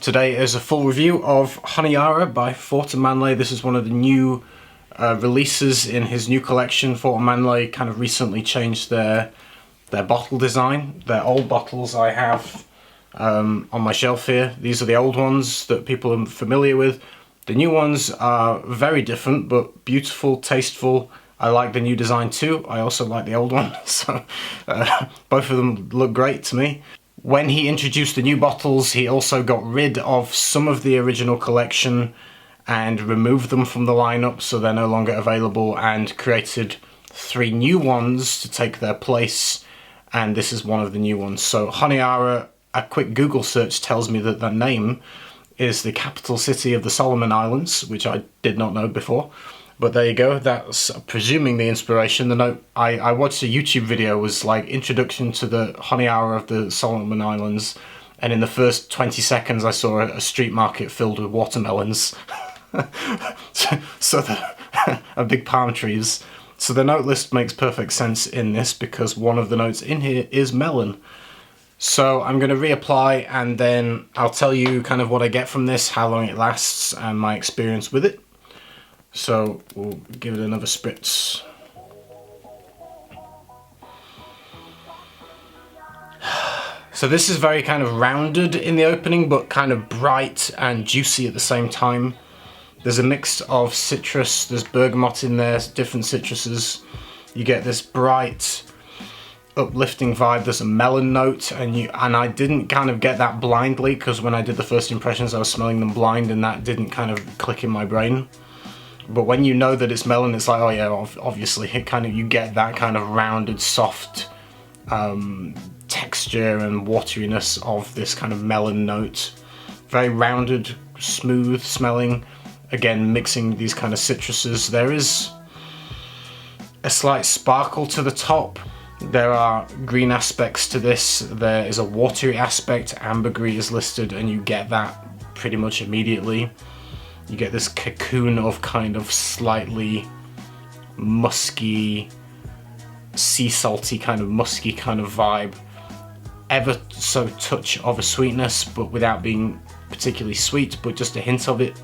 today is a full review of Honiara by Manle. This is one of the new releases in his new collection. Manle kind of recently changed their bottle design. Their old bottles I have on my shelf here. These are the old ones that people are familiar with. The new ones are very different, but beautiful, tasteful. I like the new design too. I also like the old one, so both of them look great to me. When he introduced the new bottles, he also got rid of some of the original collection and removed them from the lineup, so they're no longer available, and created 3 new ones to take their place, and this is one of the new ones. So Honiara, a quick Google search tells me that the name is the capital city of the Solomon Islands, which I did not know before. But there you go, that's presuming the inspiration. The note I watched a YouTube video, was like introduction to the Honiara of the Solomon Islands, and in the first 20 seconds I saw a street market filled with watermelons. And big palm trees. So the note list makes perfect sense in this because one of the notes in here is melon. So I'm going to reapply and then I'll tell you kind of what I get from this, how long it lasts, and my experience with it. So we'll give it another spritz. So this is very kind of rounded in the opening, but kind of bright and juicy at the same time. There's a mix of citrus, there's bergamot in there, different citruses. You get this bright, uplifting vibe. There's a melon note, and I didn't kind of get that blindly, because when I did the first impressions I was smelling them blind and that didn't kind of click in my brain. But when you know that it's melon, it's like, oh yeah, obviously, it kind of, you get that kind of rounded, soft texture and wateriness of this kind of melon note. Very rounded, smooth smelling. Again, mixing these kind of citruses. There is a slight sparkle to the top. There are green aspects to this. There is a watery aspect. Ambergris is listed, and you get that pretty much immediately. You get this cocoon of kind of slightly musky, sea salty kind of musky kind of vibe. Ever so touch of a sweetness, but without being particularly sweet, but just a hint of it.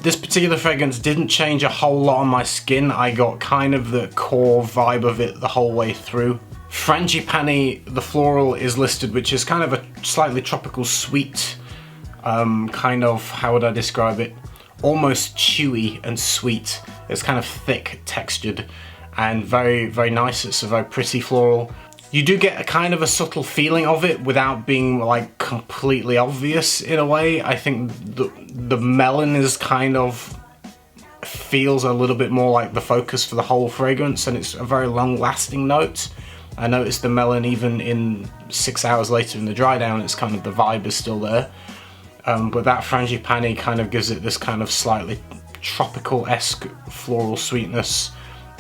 This particular fragrance didn't change a whole lot on my skin. I got kind of the core vibe of it the whole way through. Frangipani, the floral, is listed, which is kind of a slightly tropical sweet, kind of, how would I describe it? Almost chewy and sweet. It's kind of thick textured and very, very nice. It's a very pretty floral. You do get a kind of a subtle feeling of it without being like completely obvious in a way. I think the melon is kind of feels a little bit more like the focus for the whole fragrance, and it's a very long lasting note. I noticed the melon even in 6 hours later in the dry down, it's kind of, the vibe is still there. But that frangipani kind of gives it this kind of slightly tropical-esque floral sweetness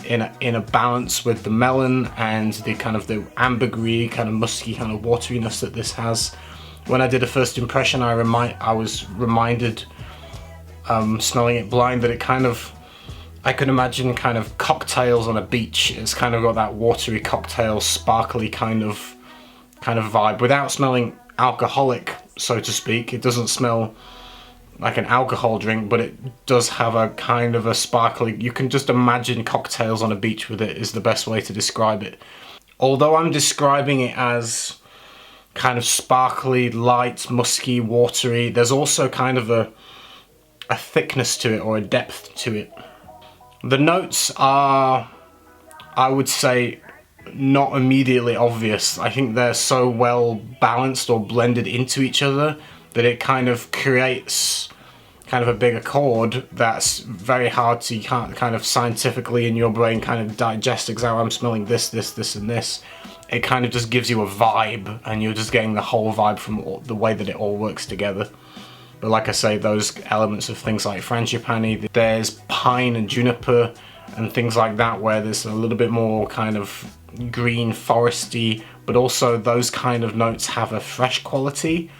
in a balance with the melon and the kind of the ambergris, kind of musky kind of wateriness that this has. When I did a first impression, I was reminded, smelling it blind, that it kind of, I could imagine kind of cocktails on a beach. It's kind of got that watery cocktail, sparkly kind of vibe without smelling alcoholic, so to speak. It doesn't smell like an alcohol drink, but it does have a kind of a sparkly, you can just imagine cocktails on a beach with it, is the best way to describe it. Although I'm describing it as kind of sparkly, light, musky, watery, there's also kind of a thickness to it, or a depth to it. The notes are, I would say, not immediately obvious. I think they're so well balanced or blended into each other that it kind of creates kind of a big accord that's very hard to, you can't kind of scientifically in your brain kind of digest exactly, I'm smelling this, this, this, and this. It kind of just gives you a vibe, and you're just getting the whole vibe from the way that it all works together. But like I say, those elements of things like frangipani, there's pine and juniper and things like that, where there's a little bit more kind of green, foresty, but also those kind of notes have a fresh quality.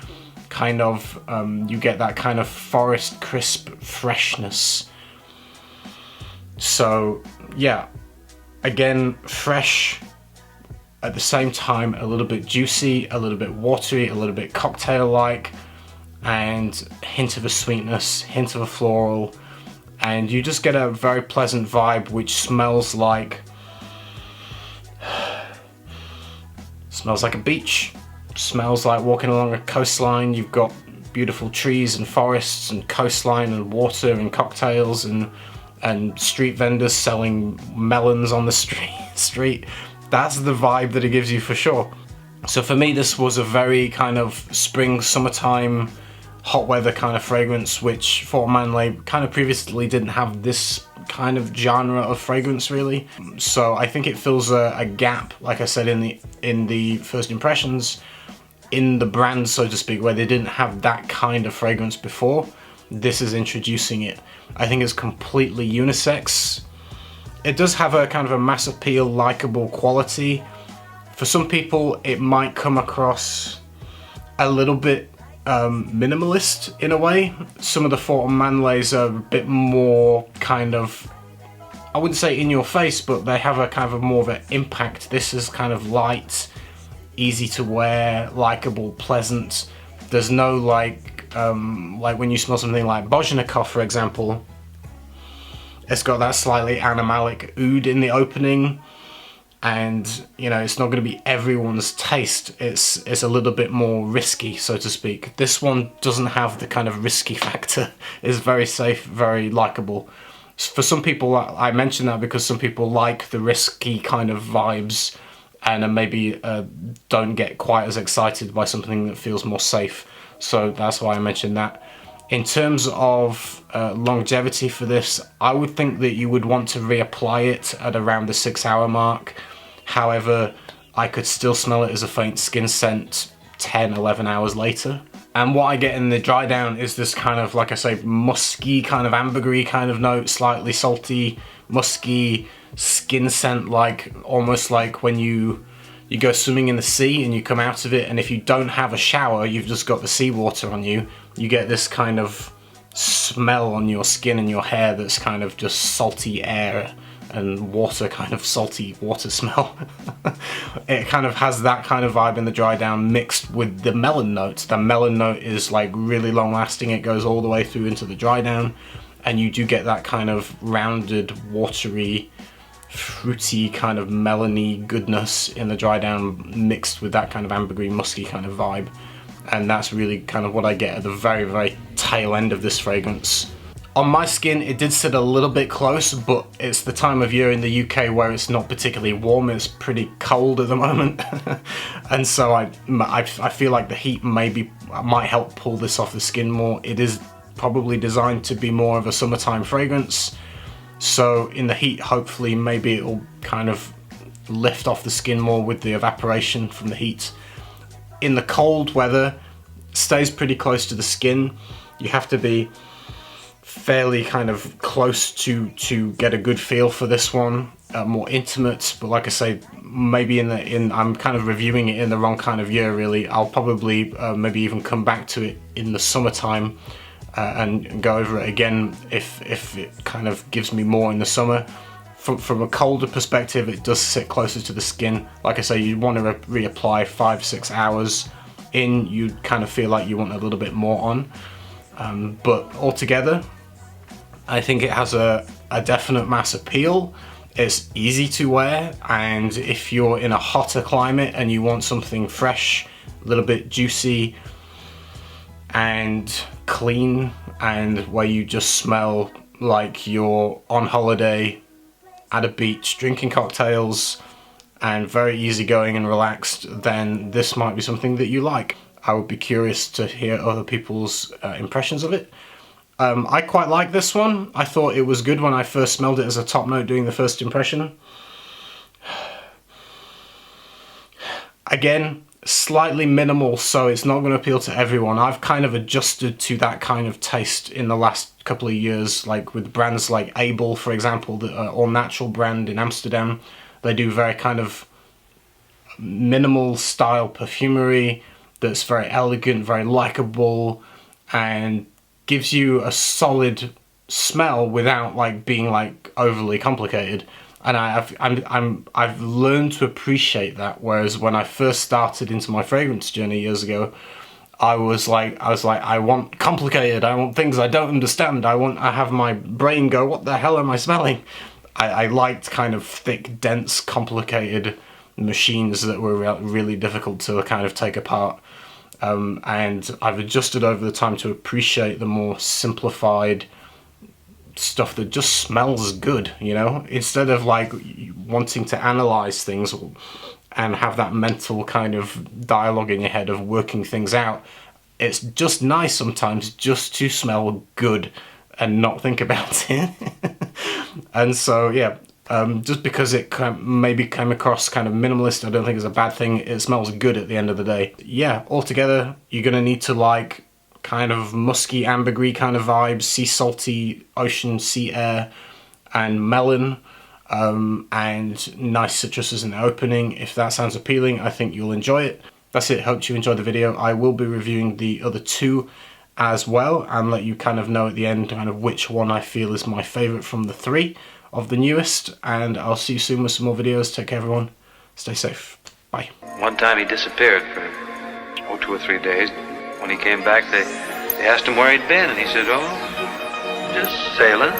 Kind of, you get that kind of forest crisp freshness. So yeah, again, fresh, at the same time a little bit juicy, a little bit watery, a little bit cocktail-like. and hint of a sweetness, hint of a floral, and you just get a very pleasant vibe which smells like a beach, smells like walking along a coastline. You've got beautiful trees and forests and coastline and water and cocktails and street vendors selling melons on the street. That's the vibe that it gives you for sure. So for me, this was a very kind of spring, summertime, hot weather kind of fragrance, which for Manle kind of previously didn't have this kind of genre of fragrance really. So I think it fills a gap, like I said, in the first impressions, in the brand, so to speak, where they didn't have that kind of fragrance before. This is introducing it. I think it's completely unisex. It does have a kind of a mass appeal, likable quality. For some people, it might come across a little bit minimalist in a way. Some of the Fortum Manles are a bit more kind of, I wouldn't say in your face, but they have a kind of more of an impact. This is kind of light, easy to wear, likable, pleasant. There's no like when you smell something like Bozhenikov, for example, it's got that slightly animalic oud in the opening, and you know, it's not going to be everyone's taste. It's a little bit more risky, so to speak. This one doesn't have the kind of risky factor. It's very safe, very likable. For some people, I mention that because some people like the risky kind of vibes and maybe don't get quite as excited by something that feels more safe. So that's why I mentioned that. In terms of longevity for this, I would think that you would want to reapply it at around the 6-hour mark. However, I could still smell it as a faint skin scent 10, 11 hours later. And what I get in the dry down is this kind of, like I say, musky, kind of ambergris kind of note, slightly salty, musky skin scent, like almost like when you go swimming in the sea and you come out of it, and if you don't have a shower, you've just got the seawater on you, you get this kind of smell on your skin and your hair that's kind of just salty air and water, kind of salty water smell. It kind of has that kind of vibe in the dry down mixed with the melon notes. The melon note is like really long lasting, it goes all the way through into the dry down, and you do get that kind of rounded, watery, fruity kind of melony goodness in the dry down mixed with that kind of ambergris musky kind of vibe. And that's really kind of what I get at the very, very tail end of this fragrance. On my skin, it did sit a little bit close, but it's the time of year in the UK where it's not particularly warm, it's pretty cold at the moment. And so I feel like the heat might help pull this off the skin more. It is probably designed to be more of a summertime fragrance. So in the heat, hopefully, maybe it'll kind of lift off the skin more with the evaporation from the heat. In the cold weather, it stays pretty close to the skin. You have to be fairly kind of close to get a good feel for this one, more intimate. But like I say, maybe I'm kind of reviewing it in the wrong kind of year really. I'll probably maybe even come back to it in the summertime and go over it again if it kind of gives me more in the summer. From a colder perspective, it does sit closer to the skin. Like I say, you want to reapply 5-6 hours in, you kind of feel like you want a little bit more on. But altogether, I think it has a definite mass appeal. It's easy to wear, and if you're in a hotter climate and you want something fresh, a little bit juicy and clean, and where you just smell like you're on holiday at a beach drinking cocktails and very easygoing and relaxed, then this might be something that you like. I would be curious to hear other people's impressions of it. I quite like this one. I thought it was good when I first smelled it as a top note doing the first impression. Again, slightly minimal, so it's not going to appeal to everyone. I've kind of adjusted to that kind of taste in the last couple of years, like with brands like Abel, for example, the all-natural brand in Amsterdam. They do very kind of minimal style perfumery that's very elegant, very likable, and gives you a solid smell without like being like overly complicated. And I've learned to appreciate that, whereas when I first started into my fragrance journey years ago, I was like, I want complicated, I want things I don't understand, I have my brain go, what the hell am I smelling? I liked kind of thick, dense, complicated machines that were really difficult to kind of take apart. And I've adjusted over the time to appreciate the more simplified stuff that just smells good, you know? Instead of like wanting to analyze things and have that mental kind of dialogue in your head of working things out, it's just nice sometimes just to smell good and not think about it. And so, yeah, just because it maybe came across kind of minimalist, I don't think it's a bad thing. It smells good at the end of the day. Yeah, altogether, you're going to need to like kind of musky, ambergris kind of vibes, sea salty, ocean, sea air, and melon, and nice citruses in the opening. If that sounds appealing, I think you'll enjoy it. That's it. Hope you enjoyed the video. I will be reviewing the other two as well and let you kind of know at the end kind of which one I feel is my favourite from the three of the newest, and I'll see you soon with some more videos. Take care everyone, stay safe, bye. One time he disappeared for 2 or 3 days. When he came back they asked him where he'd been and he said, oh, just sailing.